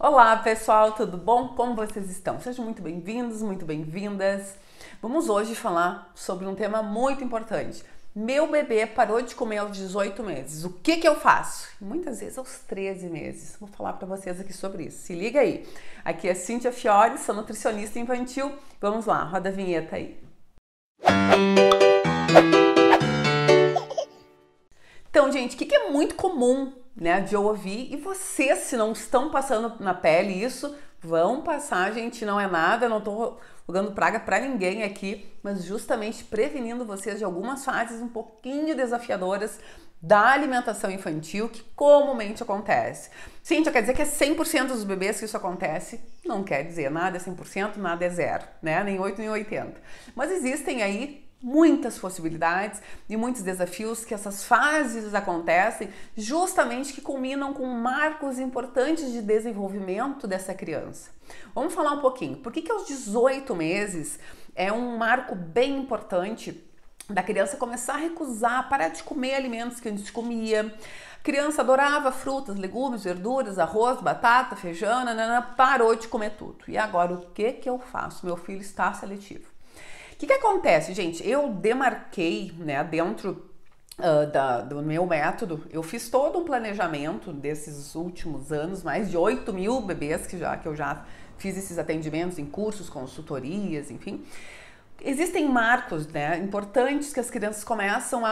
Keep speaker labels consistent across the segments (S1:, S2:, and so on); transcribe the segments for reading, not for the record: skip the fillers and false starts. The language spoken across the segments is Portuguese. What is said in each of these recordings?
S1: Olá pessoal, tudo bom? Como vocês estão? Sejam muito bem-vindos, muito bem-vindas. Vamos hoje falar sobre um tema muito importante. Meu bebê parou de comer aos 18 meses. O que eu faço? Muitas vezes aos 13 meses. Vou falar para vocês aqui sobre isso. Se liga aí. Aqui é Cíntia Fiore, sou nutricionista infantil. Vamos lá, roda a vinheta aí. Então, gente, o que é muito comum, né, de eu ouvir, e vocês, se não estão passando na pele isso, vão passar, gente, não é nada, não tô jogando praga pra ninguém aqui, mas justamente prevenindo vocês de algumas fases um pouquinho desafiadoras da alimentação infantil que comumente acontece. Cíntia, quer dizer que é 100% dos bebês que isso acontece? Não quer dizer, nada é 100%, nada é zero, né, nem 8 nem 80. Mas existem aí muitas possibilidades e muitos desafios que essas fases acontecem justamente que culminam com marcos importantes de desenvolvimento dessa criança. Vamos falar um pouquinho. Por que aos 18 meses é um marco bem importante da criança começar a recusar, parar de comer alimentos que antes comia? A criança adorava frutas, legumes, verduras, arroz, batata, feijão, parou de comer tudo. E agora o que eu faço? Meu filho está seletivo. O que acontece, gente? Eu demarquei, né, dentro do meu método, eu fiz todo um planejamento desses últimos anos, mais de 8 mil bebês que eu já fiz esses atendimentos em cursos, consultorias, enfim. Existem marcos, né, importantes que as crianças começam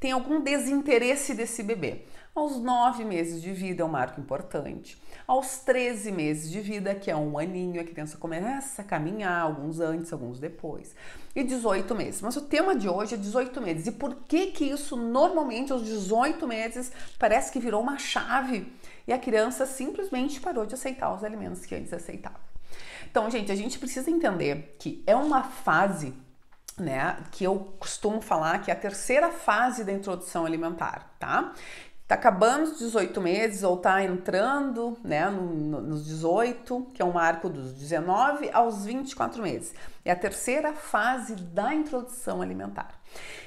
S1: tem algum desinteresse desse bebê. Aos 9 meses de vida é um marco importante. Aos 13 meses de vida, que é um aninho, a criança começa a caminhar, alguns antes, alguns depois. E 18 meses. Mas o tema de hoje é 18 meses. E por que isso normalmente aos 18 meses parece que virou uma chave e a criança simplesmente parou de aceitar os alimentos que antes aceitava? Então, gente, a gente precisa entender que é uma fase, né, que eu costumo falar que é a terceira fase da introdução alimentar, tá? Tá acabando os 18 meses ou tá entrando, né, nos 18, que é um marco dos 19 aos 24 meses. É a terceira fase da introdução alimentar.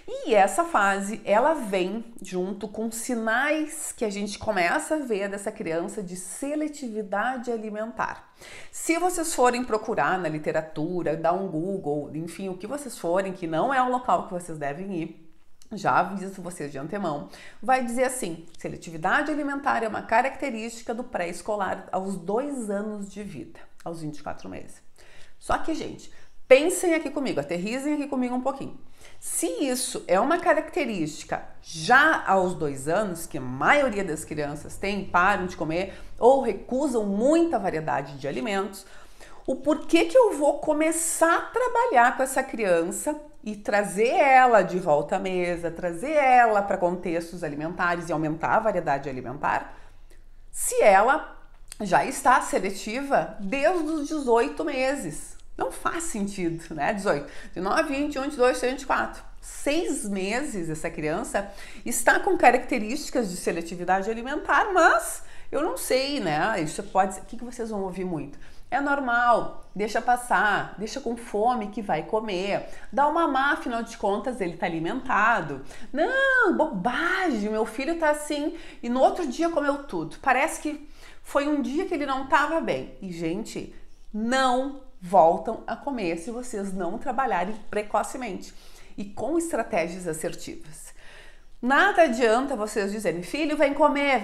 S1: E essa fase, ela vem junto com sinais que a gente começa a ver dessa criança de seletividade alimentar. Se vocês forem procurar na literatura, dar um Google, enfim, o que vocês forem, que não é o local que vocês devem ir, já aviso vocês de antemão, vai dizer assim: seletividade alimentar é uma característica do pré-escolar aos 2 anos de vida, aos 24 meses. Só que, gente, pensem aqui comigo, aterrissem aqui comigo um pouquinho. Se isso é uma característica já aos 2 anos, que a maioria das crianças tem, param de comer ou recusam muita variedade de alimentos, o porquê que eu vou começar a trabalhar com essa criança e trazer ela de volta à mesa, trazer ela para contextos alimentares e aumentar a variedade alimentar, se ela já está seletiva desde os 18 meses? Não faz sentido, né? 18, 19, 20, 21, 22, 23, 24. 6 meses essa criança está com características de seletividade alimentar, mas eu não sei, né? Isso pode ser. O que vocês vão ouvir muito? É normal, deixa passar, deixa com fome que vai comer, dá uma má, afinal de contas ele tá alimentado. Não, bobagem, meu filho tá assim e no outro dia comeu tudo. Parece que foi um dia que ele não tava bem. E, gente, não voltam a comer se vocês não trabalharem precocemente e com estratégias assertivas. Nada adianta vocês dizerem: filho, vem comer,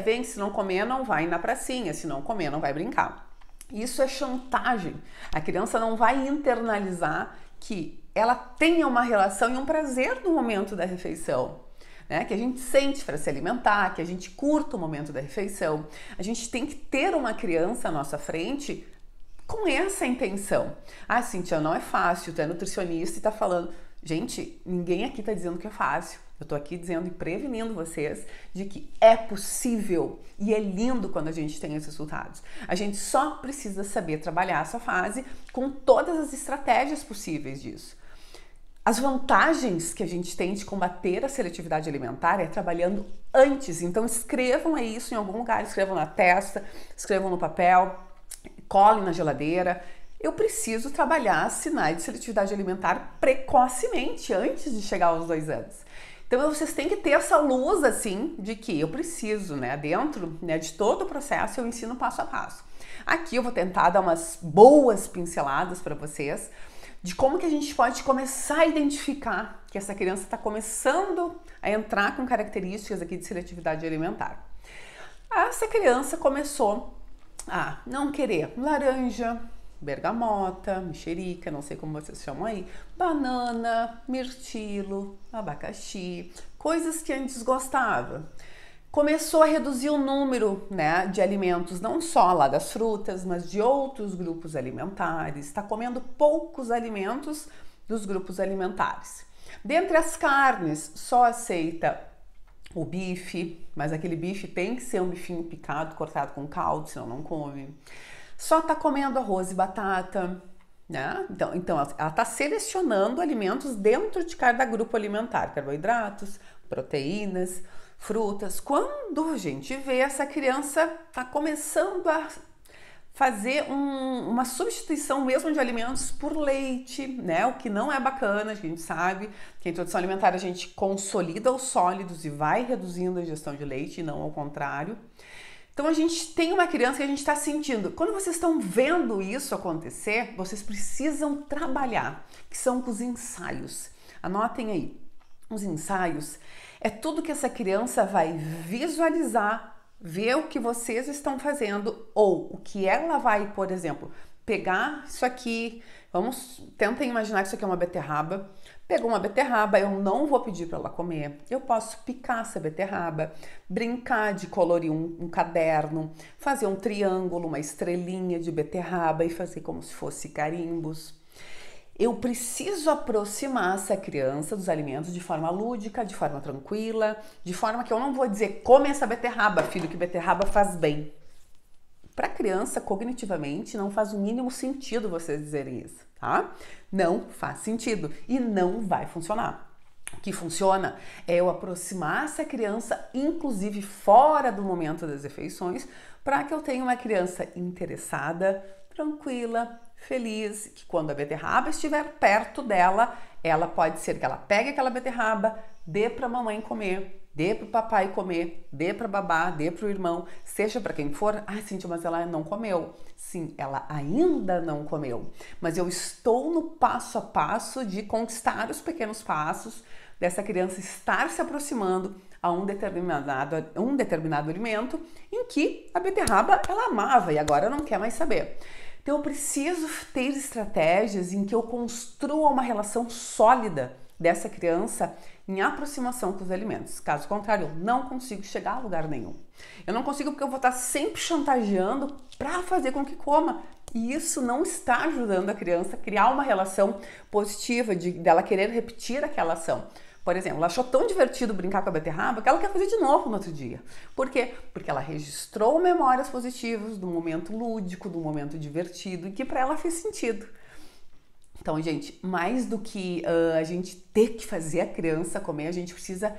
S1: vem, se não comer não vai na pracinha, se não comer não vai brincar. Isso é chantagem. A criança não vai internalizar que ela tenha uma relação e um prazer no momento da refeição, né? Que a gente sente para se alimentar, que a gente curta o momento da refeição. A gente tem que ter uma criança à nossa frente com essa intenção. Ah, Cíntia, não é fácil, tu é nutricionista e tá falando. Gente, ninguém aqui tá dizendo que é fácil. Eu tô aqui dizendo e prevenindo vocês de que é possível e é lindo quando a gente tem esses resultados. A gente só precisa saber trabalhar essa fase com todas as estratégias possíveis disso. As vantagens que a gente tem de combater a seletividade alimentar é trabalhando antes. Então escrevam isso em algum lugar, escrevam na testa, escrevam no papel, colhem na geladeira. Eu preciso trabalhar sinais de seletividade alimentar precocemente, antes de chegar aos 2 anos. Então vocês têm que ter essa luz assim de que eu preciso, né, dentro, né, de todo o processo eu ensino passo a passo. Aqui eu vou tentar dar umas boas pinceladas para vocês de como que a gente pode começar a identificar que essa criança está começando a entrar com características aqui de seletividade alimentar. Essa criança começou a não querer laranja, bergamota, mexerica, não sei como vocês chamam aí, banana, mirtilo, abacaxi, coisas que antes gostava. Começou a reduzir o número, né, de alimentos, não só lá das frutas, mas de outros grupos alimentares. Está comendo poucos alimentos dos grupos alimentares. Dentre as carnes, só aceita o bife, mas aquele bife tem que ser um bifinho picado, cortado com caldo, senão não come. Só está comendo arroz e batata, né? Então ela está selecionando alimentos dentro de cada grupo alimentar, carboidratos, proteínas, frutas. Quando a gente vê, essa criança está começando a fazer uma substituição mesmo de alimentos por leite, né? O que não é bacana, a gente sabe que a introdução alimentar a gente consolida os sólidos e vai reduzindo a ingestão de leite e não ao contrário. Então a gente tem uma criança que a gente está sentindo. Quando vocês estão vendo isso acontecer, vocês precisam trabalhar, que são os ensaios. Anotem aí, os ensaios é tudo que essa criança vai visualizar, ver o que vocês estão fazendo ou o que ela vai, por exemplo, pegar isso aqui, tentem imaginar que isso aqui é uma beterraba. Pegou uma beterraba, eu não vou pedir para ela comer, eu posso picar essa beterraba, brincar de colorir um caderno, fazer um triângulo, uma estrelinha de beterraba e fazer como se fosse carimbos. Eu preciso aproximar essa criança dos alimentos de forma lúdica, de forma tranquila, de forma que eu não vou dizer, come essa beterraba, filho, que beterraba faz bem. Para a criança, cognitivamente, não faz o mínimo sentido vocês dizerem isso, tá? Não faz sentido e não vai funcionar. O que funciona é eu aproximar essa criança, inclusive fora do momento das refeições, para que eu tenha uma criança interessada, tranquila, feliz, que quando a beterraba estiver perto dela, ela pode ser que ela pegue aquela beterraba, dê para a mamãe comer, dê para o papai comer, dê para babá, dê para o irmão, seja para quem for. Ah, Cíntia, mas ela não comeu. Sim, ela ainda não comeu, mas eu estou no passo a passo de conquistar os pequenos passos dessa criança estar se aproximando a um determinado alimento em que a beterraba ela amava e agora não quer mais saber. Então eu preciso ter estratégias em que eu construa uma relação sólida dessa criança em aproximação com os alimentos. Caso contrário, eu não consigo chegar a lugar nenhum. Eu não consigo porque eu vou estar sempre chantageando para fazer com que coma. E isso não está ajudando a criança a criar uma relação positiva, dela querer repetir aquela ação. Por exemplo, ela achou tão divertido brincar com a beterraba que ela quer fazer de novo no outro dia. Por quê? Porque ela registrou memórias positivas do momento lúdico, do momento divertido e que para ela fez sentido. Então, gente, mais do que a gente ter que fazer a criança comer, a gente precisa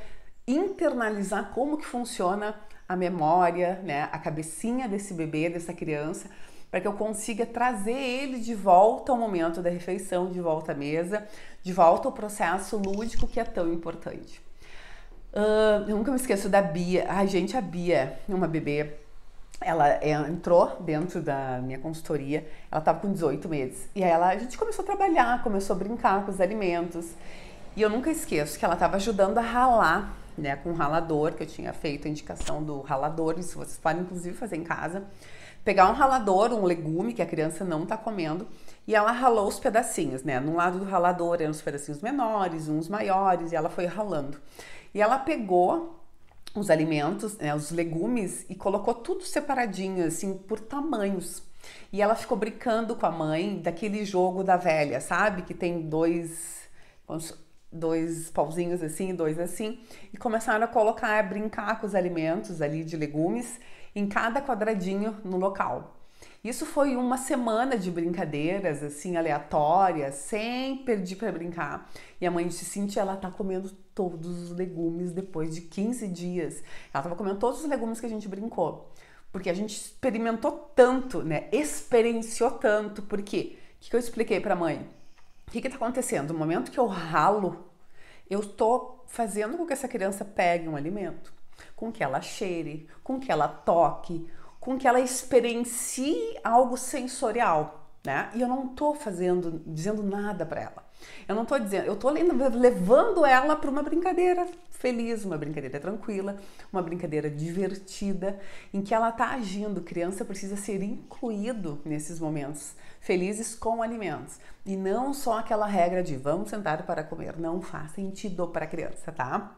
S1: internalizar como que funciona a memória, né, a cabecinha desse bebê, dessa criança, para que eu consiga trazer ele de volta ao momento da refeição, de volta à mesa, de volta ao processo lúdico que é tão importante. Eu nunca me esqueço da Bia. Ai, gente, a Bia, uma bebê, ela entrou dentro da minha consultoria, ela estava com 18 meses. E aí a gente começou a trabalhar, começou a brincar com os alimentos. E eu nunca esqueço que ela estava ajudando a ralar, né, com um ralador, que eu tinha feito a indicação do ralador, isso vocês podem inclusive fazer em casa. Pegar um ralador, um legume que a criança não está comendo, e ela ralou os pedacinhos, né? No lado do ralador eram os pedacinhos menores, uns maiores, e ela foi ralando. E ela pegou os alimentos, né, os legumes, e colocou tudo separadinho, assim, por tamanhos. E ela ficou brincando com a mãe daquele jogo da velha, sabe? Que tem dois pauzinhos assim, dois assim, e começaram a brincar com os alimentos ali de legumes em cada quadradinho no local. Isso foi uma semana de brincadeiras, assim, aleatórias, sem pedir para brincar. E a mãe disse, Cíntia, ela tá comendo todos os legumes depois de 15 dias. Ela tava comendo todos os legumes que a gente brincou. Porque a gente experimentou tanto, né? Experienciou tanto. Por quê? O que eu expliquei pra mãe? O que tá acontecendo? No momento que eu ralo, Eu estou fazendo com que essa criança pegue um alimento, com que ela cheire, com que ela toque, com que ela experiencie algo sensorial, né? E eu não tô dizendo nada para ela. Eu não tô dizendo, eu tô levando ela para uma brincadeira feliz, uma brincadeira tranquila, uma brincadeira divertida, em que ela tá agindo. Criança precisa ser incluído nesses momentos felizes com alimentos. E não só aquela regra de vamos sentar para comer. Não faz sentido para a criança, tá?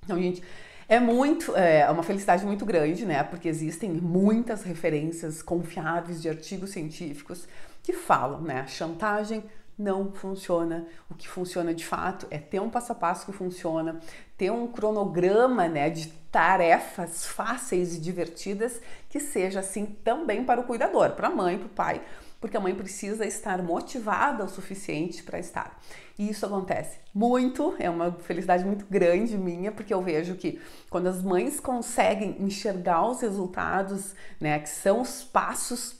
S1: Então, gente, é uma felicidade muito grande, né? Porque existem muitas referências confiáveis de artigos científicos que falam, né? Chantagem não funciona. O que funciona de fato é ter um passo a passo que funciona, ter um cronograma, né, de tarefas fáceis e divertidas que seja assim também para o cuidador, para a mãe, para o pai, porque a mãe precisa estar motivada o suficiente para estar. E isso acontece muito, é uma felicidade muito grande minha, porque eu vejo que quando as mães conseguem enxergar os resultados, né, que são os passos,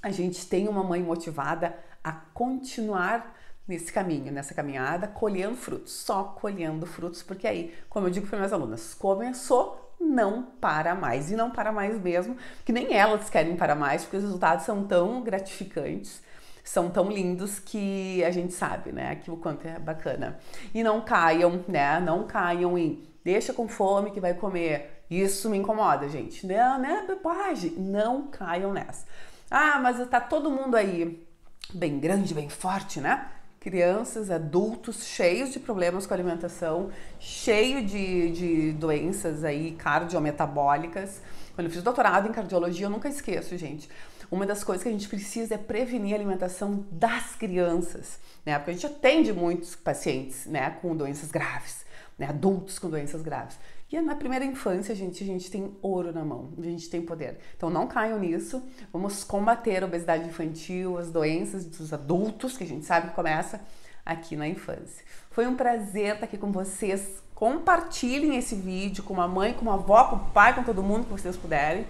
S1: a gente tem uma mãe motivada a continuar nesse caminho, nessa caminhada, colhendo frutos, só colhendo frutos, porque aí, como eu digo para minhas alunas, começou, não para mais, e não para mais mesmo, que nem elas querem parar mais, porque os resultados são tão gratificantes, são tão lindos que a gente sabe, né, que o quanto é bacana. E não caiam, né, não caiam em deixa com fome que vai comer, isso me incomoda, gente, não, né, bobagem, não caiam nessa. Ah, mas tá todo mundo aí bem grande, bem forte, né? Crianças, adultos cheios de problemas com a alimentação, cheio de doenças aí cardiometabólicas. Quando eu fiz doutorado em cardiologia, eu nunca esqueço, gente. Uma das coisas que a gente precisa é prevenir a alimentação das crianças, né? Porque a gente atende muitos pacientes, né, com doenças graves, né, adultos com doenças graves. E na primeira infância, a gente tem ouro na mão, a gente tem poder. Então não caiam nisso, vamos combater a obesidade infantil, as doenças dos adultos, que a gente sabe que começa aqui na infância. Foi um prazer estar aqui com vocês. Compartilhem esse vídeo com uma mãe, com uma avó, com o pai, com todo mundo que vocês puderem,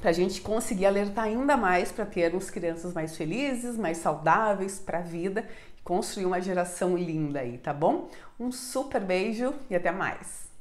S1: para a gente conseguir alertar ainda mais para termos crianças mais felizes, mais saudáveis para a vida e construir uma geração linda aí, tá bom? Um super beijo e até mais!